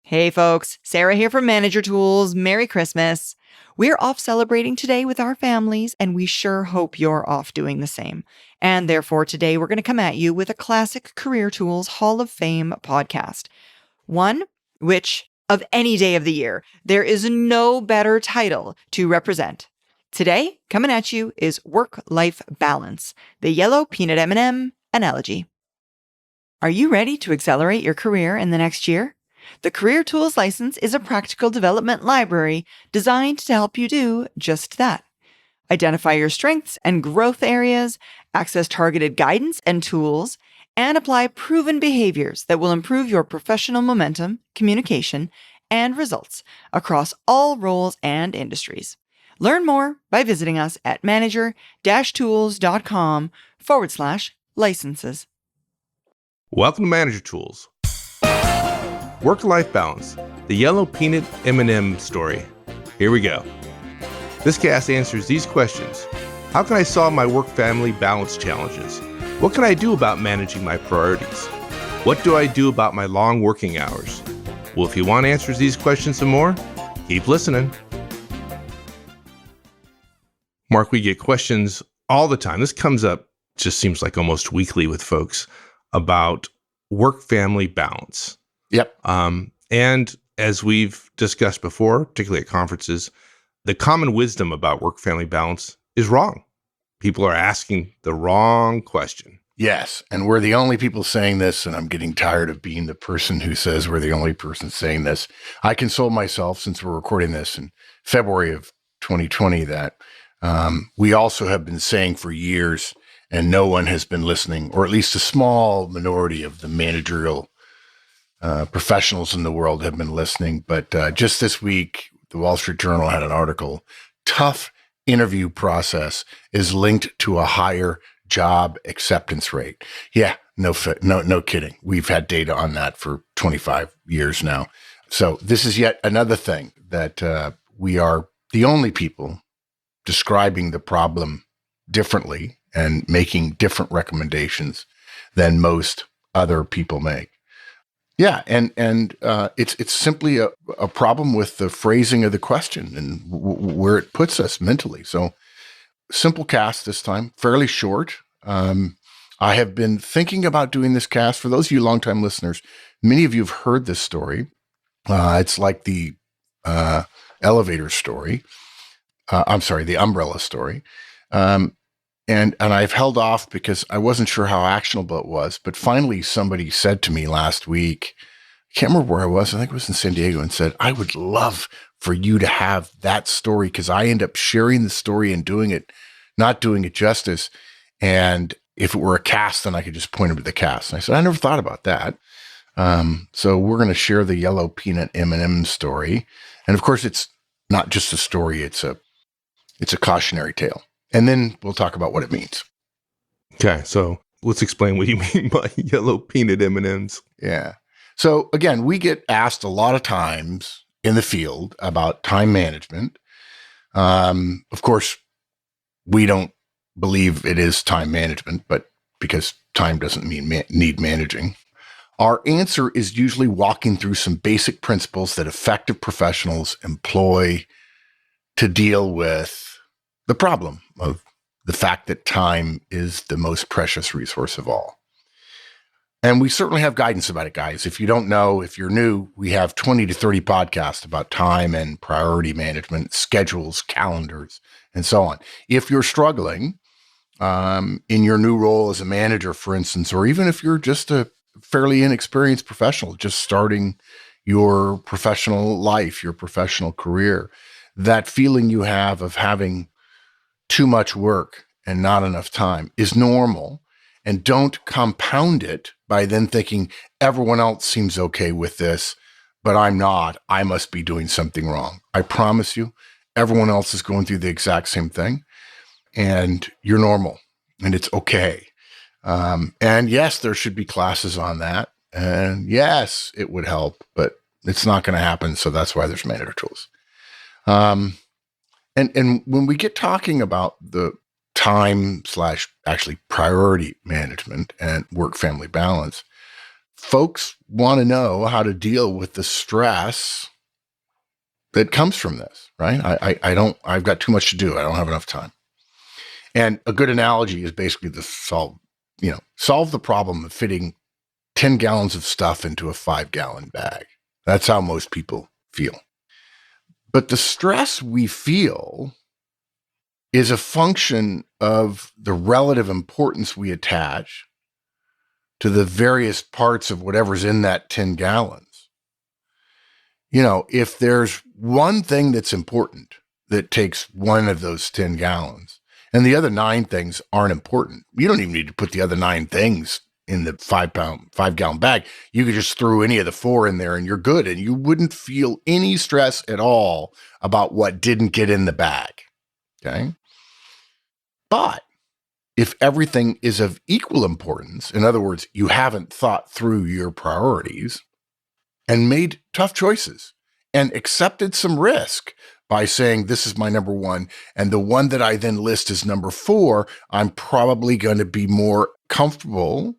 Hey folks, Sarah here from Manager Tools. Merry Christmas. We're off celebrating today with our families, and we sure hope you're off doing the same. And therefore, today we're going to come at you with a classic Career Tools Hall of Fame podcast. One which, of any day of the year, there is no better title to represent. Today, coming at you is Work-Life Balance, the yellow peanut M&M analogy. Are you ready to accelerate your career in the next year? The Career Tools License is a practical development library designed to help you do just that. Identify your strengths and growth areas, access targeted guidance and tools, and apply proven behaviors that will improve your professional momentum, communication, and results across all roles and industries. Learn more by visiting us at manager-tools.com/licenses. Welcome to Manager Tools. Work-life balance, the yellow peanut M&M story. Here we go. This cast answers these questions. How can I solve my work-family balance challenges? What can I do about managing my priorities? What do I do about my long working hours? Well, if you want answers to these questions and more, keep listening. Mark, we get questions all the time. This comes up, just seems like almost weekly with folks, about work-family balance. Yep. And as we've discussed before, particularly at conferences, the common wisdom about work-family balance is wrong. People are asking the wrong question. Yes. And we're the only people saying this, and I'm getting tired of being the person who says we're the only person saying this. I console myself, since we're recording this in February of 2020, that we also have been saying for years, and no one has been listening, or at least a small minority of the managerial professionals in the world have been listening. But just this week, the Wall Street Journal had an article, tough interview process is linked to a higher job acceptance rate. Yeah, no kidding. We've had data on that for 25 years now. So this is yet another thing that we are the only people describing the problem differently and making different recommendations than most other people make. Yeah, and it's simply a problem with the phrasing of the question and where it puts us mentally. So, simple cast this time, fairly short. I have been thinking about doing this cast. For those of you longtime listeners, many of you have heard this story. It's like the elevator story. The umbrella story. And I've held off because I wasn't sure how actionable it was. But finally, somebody said to me last week, I can't remember where I was. I think it was in San Diego, and said, I would love for you to have that story, because I end up sharing the story and not doing it justice. And if it were a cast, then I could just point them to the cast. And I said, I never thought about that. So we're going to share the yellow peanut M&M story. And of course, it's not just a story. It's a cautionary tale. And then we'll talk about what it means. Okay, so let's explain what you mean by yellow peanut M&Ms. Yeah. So again, we get asked a lot of times in the field about time management. Of course, we don't believe it is time management, but because time doesn't mean need managing. Our answer is usually walking through some basic principles that effective professionals employ to deal with the problem of the fact that time is the most precious resource of all. And we certainly have guidance about it, guys. If you don't know, if you're new, we have 20 to 30 podcasts about time and priority management, schedules, calendars, and so on. If you're struggling in your new role as a manager, for instance, or even if you're just a fairly inexperienced professional, just starting your professional life, your professional career, that feeling you have of having too much work and not enough time is normal. And don't compound it by then thinking everyone else seems okay with this, but I'm not. I must be doing something wrong. I promise you, everyone else is going through the exact same thing, and you're normal, and it's okay. And yes, there should be classes on that. And yes, it would help, but it's not going to happen. So that's why there's Manager Tools. And when we get talking about the time / actually priority management and work-family balance, folks want to know how to deal with the stress that comes from this, right? I've got too much to do. I don't have enough time. And a good analogy is basically to solve the problem of fitting 10 gallons of stuff into a 5-gallon bag. That's how most people feel. But the stress we feel is a function of the relative importance we attach to the various parts of whatever's in that 10 gallons. If there's one thing that's important that takes one of those 10 gallons and the other 9 things aren't important, you don't even need to put the other 9 things in the 5-gallon bag. You could just throw any of the 4 in there and you're good. And you wouldn't feel any stress at all about what didn't get in the bag. Okay. But if everything is of equal importance, in other words, you haven't thought through your priorities and made tough choices and accepted some risk by saying, this is my number 1, and the one that I then list as number 4, I'm probably going to be more comfortable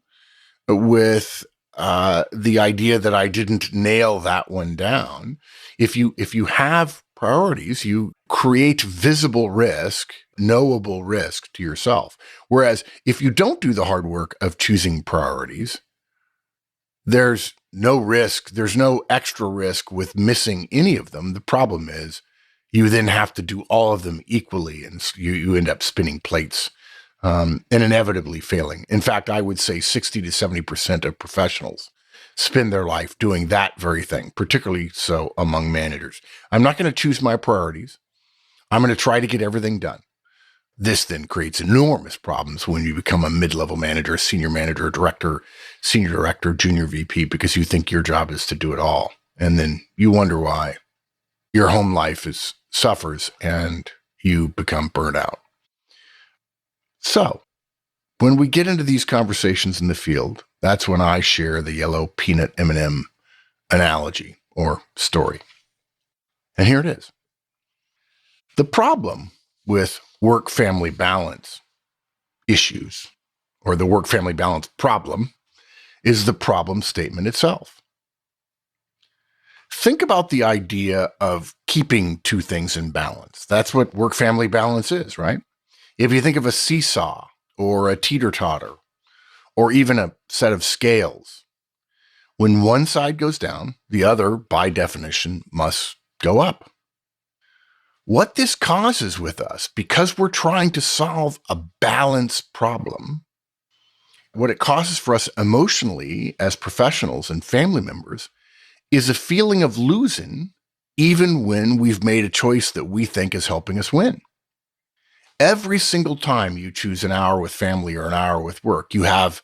with the idea that I didn't nail that one down. If you have priorities, you create visible risk, knowable risk to yourself. Whereas if you don't do the hard work of choosing priorities, there's no risk, there's no extra risk with missing any of them. The problem is you then have to do all of them equally, and you end up spinning plates and inevitably failing. In fact, I would say 60 to 70% of professionals spend their life doing that very thing, particularly so among managers. I'm not going to choose my priorities. I'm going to try to get everything done. This then creates enormous problems when you become a mid-level manager, senior manager, director, senior director, junior VP, because you think your job is to do it all. And then you wonder why your home life suffers and you become burnt out. So when we get into these conversations in the field, that's when I share the yellow peanut M&M analogy or story. And here it is. The problem with work-family balance issues, or the work-family balance problem, is the problem statement itself. Think about the idea of keeping 2 things in balance. That's what work-family balance is, right? If you think of a seesaw or a teeter-totter or even a set of scales, when one side goes down, the other, by definition, must go up. What this causes with us, because we're trying to solve a balance problem, what it causes for us emotionally as professionals and family members is a feeling of losing even when we've made a choice that we think is helping us win. Every single time you choose an hour with family or an hour with work, you have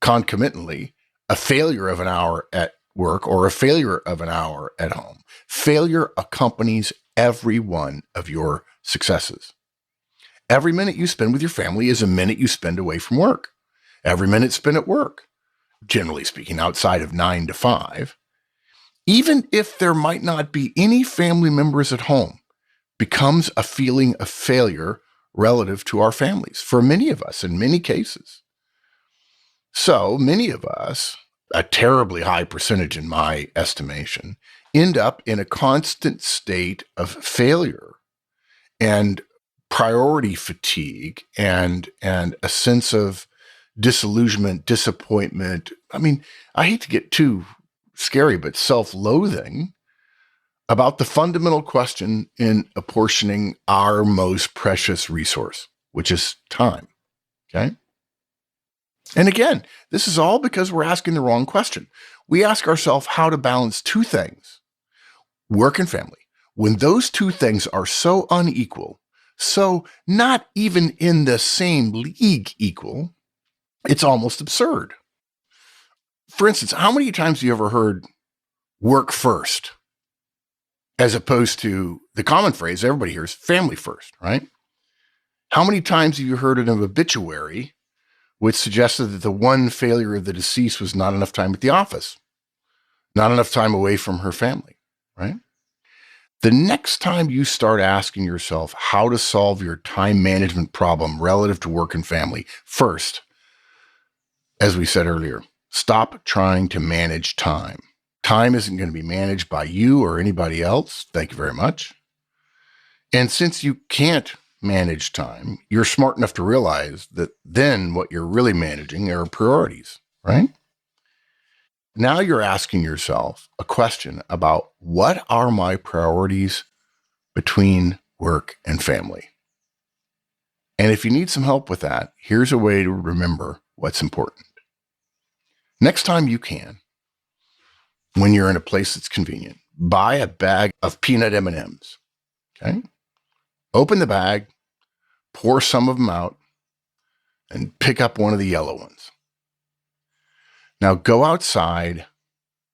concomitantly a failure of an hour at work or a failure of an hour at home. Failure accompanies every one of your successes. Every minute you spend with your family is a minute you spend away from work. Every minute spent at work, generally speaking, outside of 9 to 5, even if there might not be any family members at home, becomes a feeling of failure relative to our families for many of us in many cases. So many of us, a terribly high percentage in my estimation, end up in a constant state of failure and priority fatigue and a sense of disillusionment, disappointment. I mean, I hate to get too scary, but self-loathing about the fundamental question in apportioning our most precious resource, which is time. Okay. And again, this is all because we're asking the wrong question. We ask ourselves how to balance 2 things, work and family, when those 2 things are so unequal, so not even in the same league equal, it's almost absurd. For instance, how many times have you ever heard work first, as opposed to the common phrase everybody hears, family first, right? How many times have you heard an obituary which suggested that the one failure of the deceased was not enough time at the office, not enough time away from her family, right? The next time you start asking yourself how to solve your time management problem relative to work and family, first, as we said earlier, Stop trying to manage time. Time isn't going to be managed by you or anybody else. Thank you very much. And since you can't manage time, you're smart enough to realize that then what you're really managing are priorities, right? Now you're asking yourself a question about what are my priorities between work and family? And if you need some help with that, here's a way to remember what's important. Next time you can, when you're in a place that's convenient, buy a bag of peanut M&Ms, okay? Open the bag, pour some of them out, and pick up one of the yellow ones. Now go outside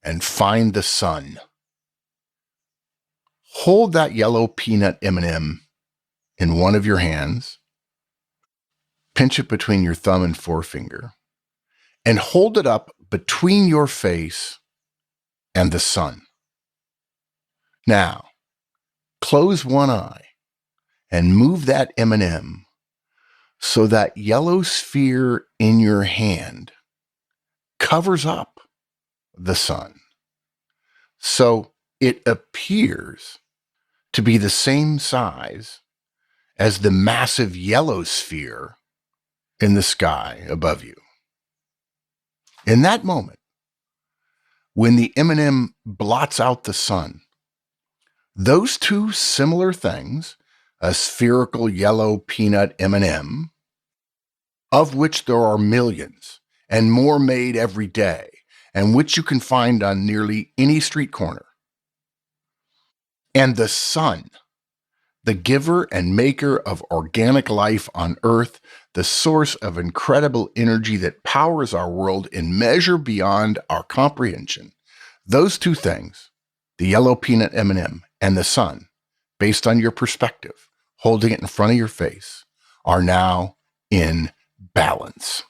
and find the sun. Hold that yellow peanut M&M in one of your hands, pinch it between your thumb and forefinger, and hold it up between your face and the sun. Now, close one eye and move that M&M so that yellow sphere in your hand covers up the sun. So it appears to be the same size as the massive yellow sphere in the sky above you. In that moment, when the M&M blots out the sun, those two similar things, a spherical yellow peanut M&M, of which there are millions and more made every day, and which you can find on nearly any street corner, and the sun, the giver and maker of organic life on Earth, the source of incredible energy that powers our world in measure beyond our comprehension. Those two things, the yellow peanut M&M and the sun, based on your perspective, holding it in front of your face, are now in balance.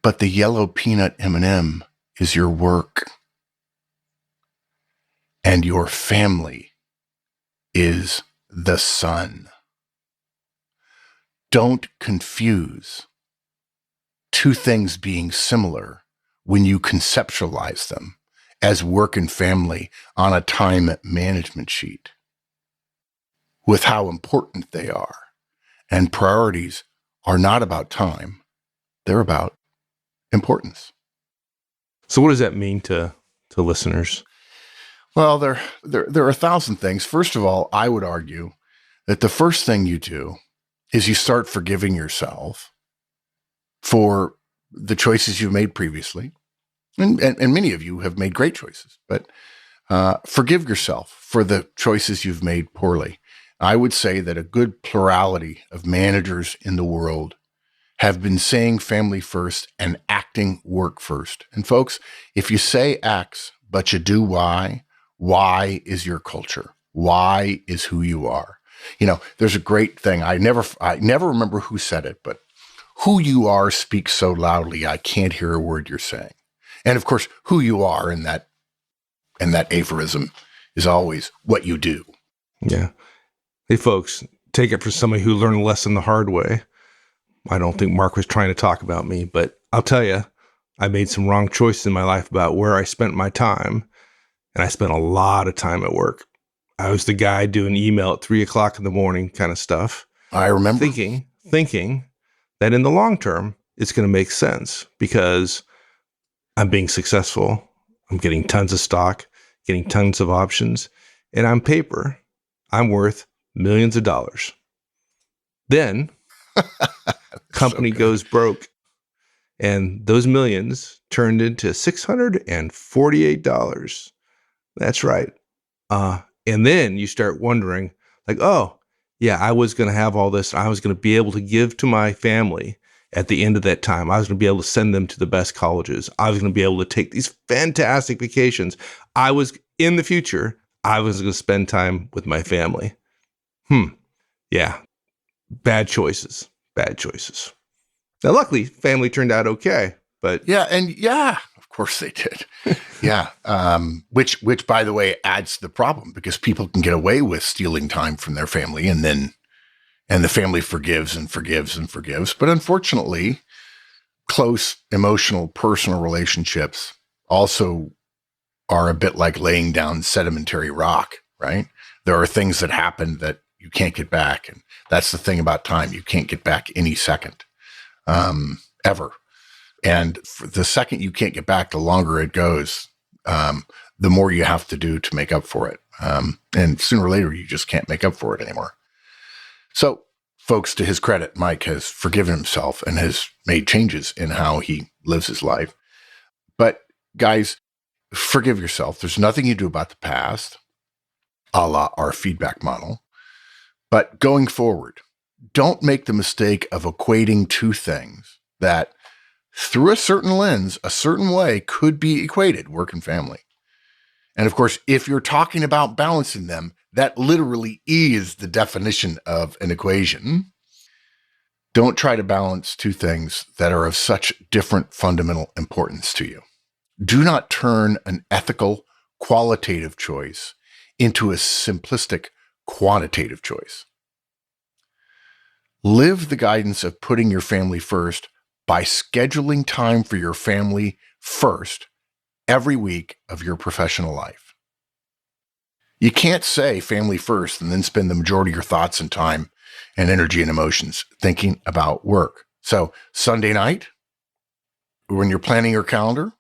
But the yellow peanut M&M is your work, and your family is the sun. Don't confuse two things being similar when you conceptualize them as work and family on a time management sheet with how important they are. And priorities are not about time. They're about importance. So what does that mean to listeners? Well, there are a thousand things. First of all, I would argue that the first thing you do is you start forgiving yourself for the choices you've made previously. And many of you have made great choices, but forgive yourself for the choices you've made poorly. I would say that a good plurality of managers in the world have been saying family first and acting work first. And folks, if you say X, but you do Y is your culture. Y is who you are. You know, there's a great thing. I never remember who said it, but who you are speaks so loudly, I can't hear a word you're saying. And of course, who you are in that aphorism is always what you do. Yeah. Hey, folks, take it for somebody who learned a lesson the hard way. I don't think Mark was trying to talk about me, but I'll tell you, I made some wrong choices in my life about where I spent my time, and I spent a lot of time at work. I was the guy doing email at 3:00 in the morning kind of stuff. I remember. Thinking that in the long term, it's going to make sense because I'm being successful. I'm getting tons of stock, getting tons of options, and on paper, I'm worth millions of dollars. Then company goes broke, and those millions turned into $648. That's right. And then you start wondering, like, oh, yeah, I was going to have all this. I was going to be able to give to my family at the end of that time. I was going to be able to send them to the best colleges. I was going to be able to take these fantastic vacations. In the future, I was going to spend time with my family. Yeah. Bad choices. Now, luckily, family turned out okay, but Of course they did. Yeah. Which by the way, adds to the problem because people can get away with stealing time from their family and the family forgives and forgives and forgives. But unfortunately, close, emotional, personal relationships also are a bit like laying down sedimentary rock, right? There are things that happen that you can't get back. And that's the thing about time. You can't get back any second, ever. And for the second you can't get back, the longer it goes, the more you have to do to make up for it. And sooner or later, you just can't make up for it anymore. So, folks, to his credit, Mike has forgiven himself and has made changes in how he lives his life. But guys, forgive yourself. There's nothing you do about the past, a la our feedback model. But going forward, don't make the mistake of equating two things that through a certain lens, a certain way could be equated, work and family. And of course, if you're talking about balancing them, that literally is the definition of an equation. Don't try to balance two things that are of such different fundamental importance to you. Do not turn an ethical, qualitative choice into a simplistic, quantitative choice. Live the guidance of putting your family first by scheduling time for your family first every week of your professional life. You can't say family first and then spend the majority of your thoughts and time and energy and emotions thinking about work. So Sunday night, when you're planning your calendar,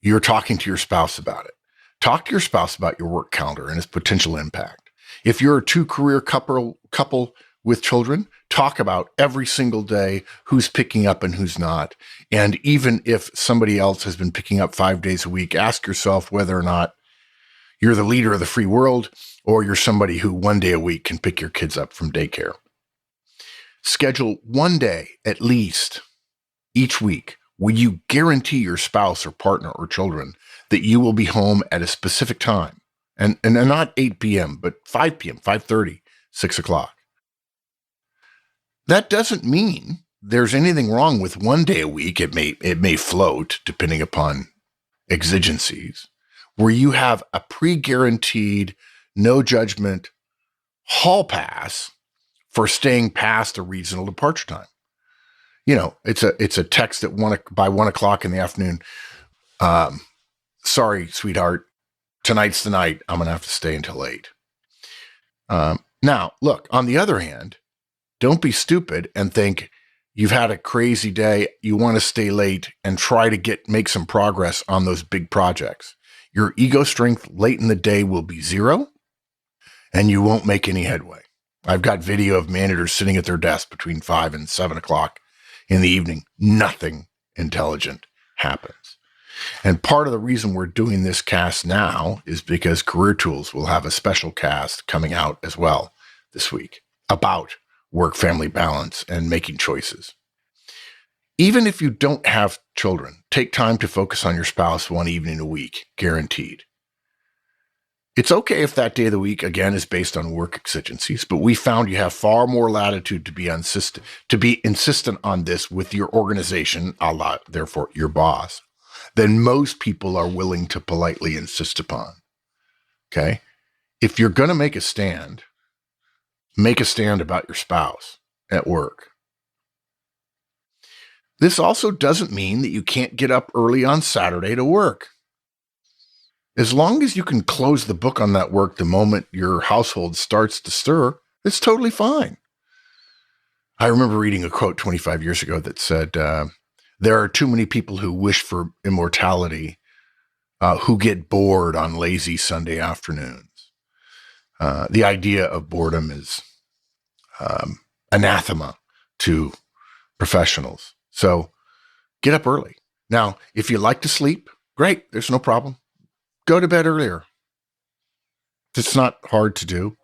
you're talking to your spouse about it. Talk to your spouse about your work calendar and its potential impact. If you're a two-career couple with children, talk about every single day who's picking up and who's not. And even if somebody else has been picking up 5 days a week, ask yourself whether or not you're the leader of the free world or you're somebody who 1 day a week can pick your kids up from daycare. Schedule 1 day at least each week where you guarantee your spouse or partner or children that you will be home at a specific time. And not 8 p.m., but 5 p.m., 5:30, 6 o'clock. That doesn't mean there's anything wrong with 1 day a week. It may float depending upon exigencies, where you have a pre-guaranteed, no judgment hall pass for staying past a reasonable departure time. You know, it's a text at by 1 o'clock in the afternoon. Sorry, sweetheart, tonight's the night. I'm going to have to stay until 8. Now, look, on the other hand, don't be stupid and think you've had a crazy day. You want to stay late and try to make some progress on those big projects. Your ego strength late in the day will be 0 and you won't make any headway. I've got video of managers sitting at their desk between 5 and 7 o'clock in the evening. Nothing intelligent happens. And part of the reason we're doing this cast now is because Career Tools will have a special cast coming out as well this week about work-family balance and making choices. Even if you don't have children, take time to focus on your spouse 1 evening a week, guaranteed. It's okay if that day of the week, again, is based on work exigencies, but we found you have far more latitude to be insistent on this with your organization, a la, therefore, your boss, than most people are willing to politely insist upon. Okay? If you're going to make a stand about your spouse at work. This also doesn't mean that you can't get up early on Saturday to work. As long as you can close the book on that work the moment your household starts to stir, it's totally fine. I remember reading a quote 25 years ago that said, there are too many people who wish for immortality who get bored on lazy Sunday afternoons. The idea of boredom is anathema to professionals. So get up early. Now, if you like to sleep, great. There's no problem. Go to bed earlier. It's not hard to do.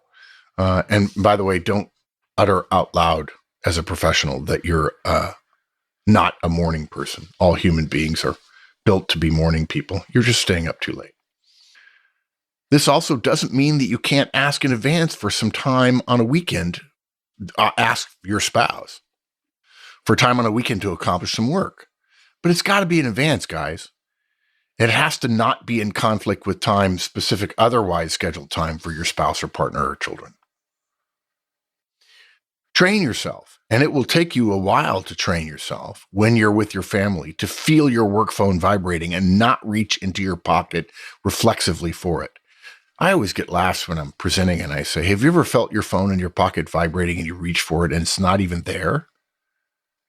And by the way, don't utter out loud as a professional that you're not a morning person. All human beings are built to be morning people. You're just staying up too late. This also doesn't mean that you can't ask in advance for some time on a weekend. Ask your spouse for time on a weekend to accomplish some work. But it's got to be in advance, guys. It has to not be in conflict with time specific, otherwise scheduled time for your spouse or partner or children. Train yourself And it will take you a while to train yourself when you're with your family to feel your work phone vibrating and not reach into your pocket reflexively for it. I always get laughs when I'm presenting and I say, have you ever felt your phone in your pocket vibrating and you reach for it and it's not even there?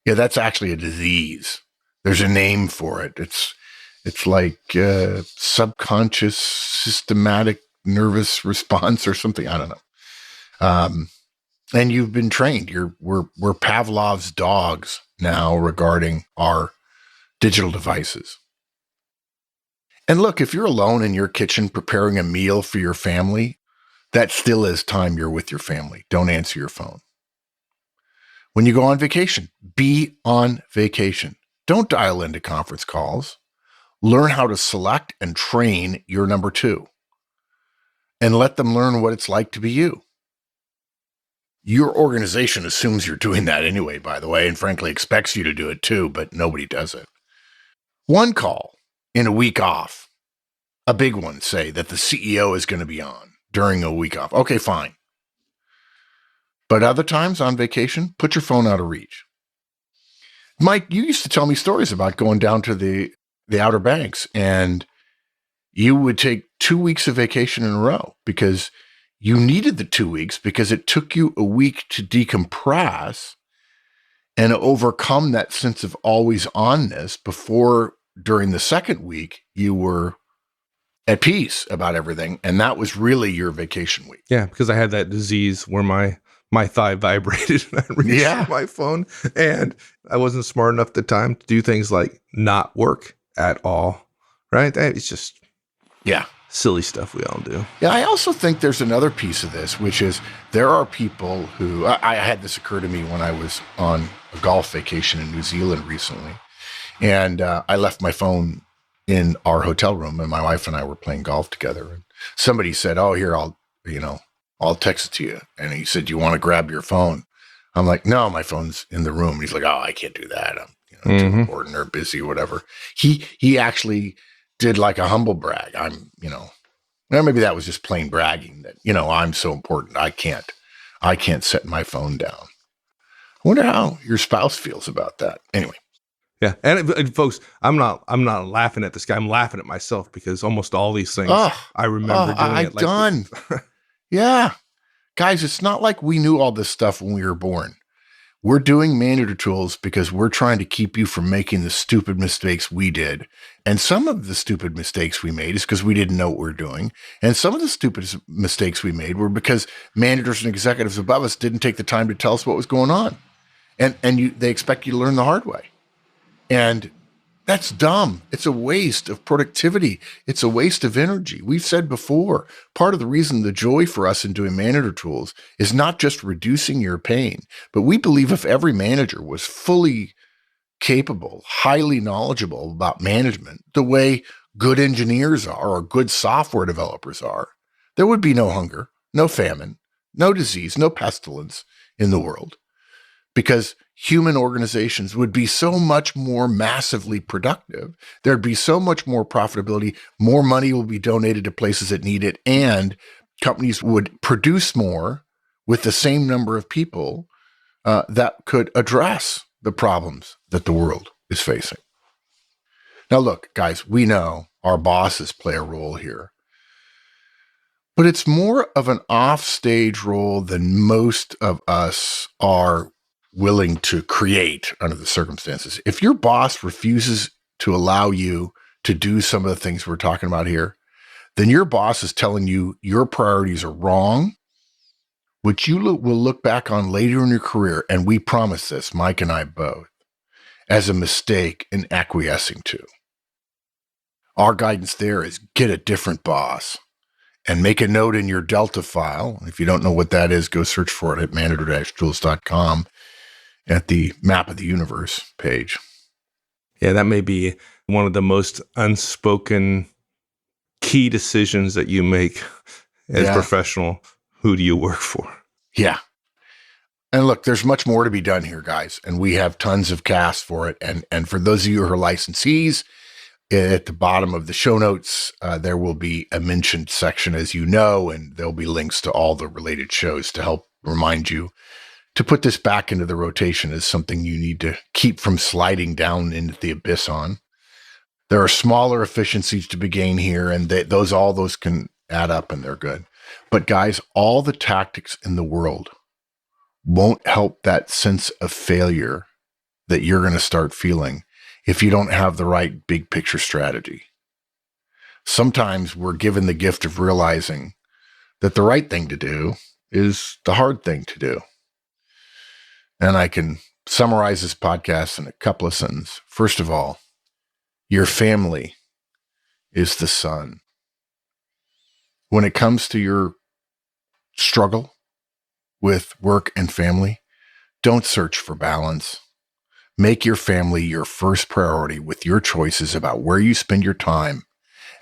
Yeah, that's actually a disease. There's a name for it. It's like subconscious systematic nervous response or something. I don't know. And you've been trained. We're Pavlov's dogs now regarding our digital devices. And look, if you're alone in your kitchen preparing a meal for your family, that still is time you're with your family. Don't answer your phone. When you go on vacation, be on vacation. Don't dial into conference calls. Learn how to select and train your number two. And let them learn what it's like to be you. Your organization assumes you're doing that anyway, by the way, and frankly expects you to do it too, but nobody does it. One call in a week off, a big one, say that the CEO is going to be on during a week off. Okay, fine. But other times on vacation, put your phone out of reach. Mike, you used to tell me stories about going down to the Outer Banks, and you would take 2 weeks of vacation in a row because you needed the 2 weeks because it took you a week to decompress and overcome that sense of always onness before during the second week you were at peace about everything. And that was really your vacation week. Yeah, because I had that disease where my thigh vibrated and I reached for my phone, and I wasn't smart enough at the time to do things like not work at all. Right? It's just silly stuff we all do. Yeah, I also think there's another piece of this, which is there are people who, I had this occur to me when I was on a golf vacation in New Zealand recently. And I left my phone in our hotel room and my wife and I were playing golf together. And somebody said, oh, here, I'll text it to you. And he said, do you want to grab your phone? I'm like, no, my phone's in the room. And he's like, oh, I can't do that. I'm too important or busy or whatever. He actually did like a humble brag. Well, maybe that was just plain bragging that, I'm so important. I can't set my phone down. I wonder how your spouse feels about that. Anyway. Yeah. And folks, I'm not laughing at this guy. I'm laughing at myself because almost all these things I remember doing I've it like done. Yeah. Guys, it's not like we knew all this stuff when we were born. We're doing manager tools because we're trying to keep you from making the stupid mistakes we did. And some of the stupid mistakes we made is because we didn't know what we were doing. And some of the stupid mistakes we made were because managers and executives above us didn't take the time to tell us what was going on. And they expect you to learn the hard way. And that's dumb. It's a waste of productivity. It's a waste of energy. We've said before, part of the reason the joy for us in doing manager tools is not just reducing your pain, but we believe if every manager was fully capable, highly knowledgeable about management, the way good engineers are or good software developers are, there would be no hunger, no famine, no disease, no pestilence in the world. Because human organizations would be so much more massively productive. There'd be so much more profitability. More money will be donated to places that need it. And companies would produce more with the same number of people that could address the problems that the world is facing. Now, look, guys, we know our bosses play a role here. But it's more of an offstage role than most of us are willing to create under the circumstances. If your boss refuses to allow you to do some of the things we're talking about here, then your boss is telling you your priorities are wrong, which you will look back on later in your career, and we promise this, Mike and I both, as a mistake in acquiescing to. Our guidance there is get a different boss and make a note in your Delta file. If you don't know what that is, go search for it at manager-tools.com. at the Map of the Universe page. Yeah, that may be one of the most unspoken key decisions that you make as a professional. Who do you work for? Yeah. And look, there's much more to be done here, guys, and we have tons of casts for it. And for those of you who are licensees, at the bottom of the show notes, there will be a mentioned section, as you know, and there'll be links to all the related shows to help remind you to put this back into the rotation is something you need to keep from sliding down into the abyss on. There are smaller efficiencies to be gained here, and all those can add up and they're good. But guys, all the tactics in the world won't help that sense of failure that you're going to start feeling if you don't have the right big picture strategy. Sometimes we're given the gift of realizing that the right thing to do is the hard thing to do. And I can summarize this podcast in a couple of sentences. First of all, your family is the sun. When it comes to your struggle with work and family, don't search for balance. Make your family your first priority with your choices about where you spend your time,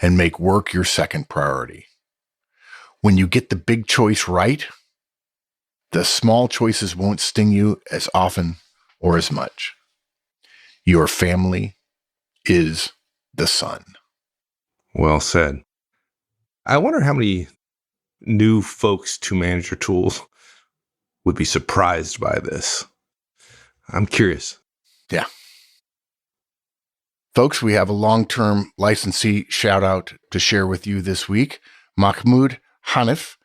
and make work your second priority. When you get the big choice right, the small choices won't sting you as often or as much. Your family is the sun. Well said. I wonder how many new folks to Manager Tools would be surprised by this. I'm curious. Yeah. Folks, we have a long-term licensee shout out to share with you this week. Mahmoud Hanif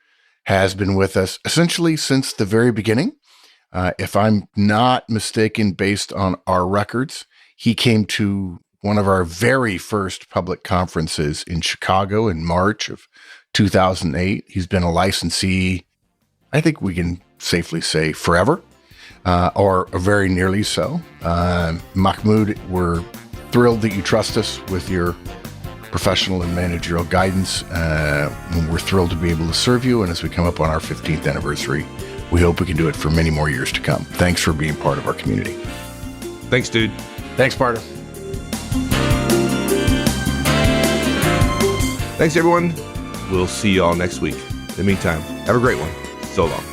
has been with us essentially since the very beginning. If I'm not mistaken, based on our records, he came to one of our very first public conferences in Chicago in March of 2008. He's been a licensee, I think we can safely say forever, or very nearly so. Mahmoud, we're thrilled that you trust us with your professional and managerial guidance. We're thrilled to be able to serve you. And as we come up on our 15th anniversary, we hope we can do it for many more years to come. Thanks for being part of our community. Thanks, dude. Thanks, Barter. Thanks, everyone. We'll see you all next week. In the meantime, have a great one. So long.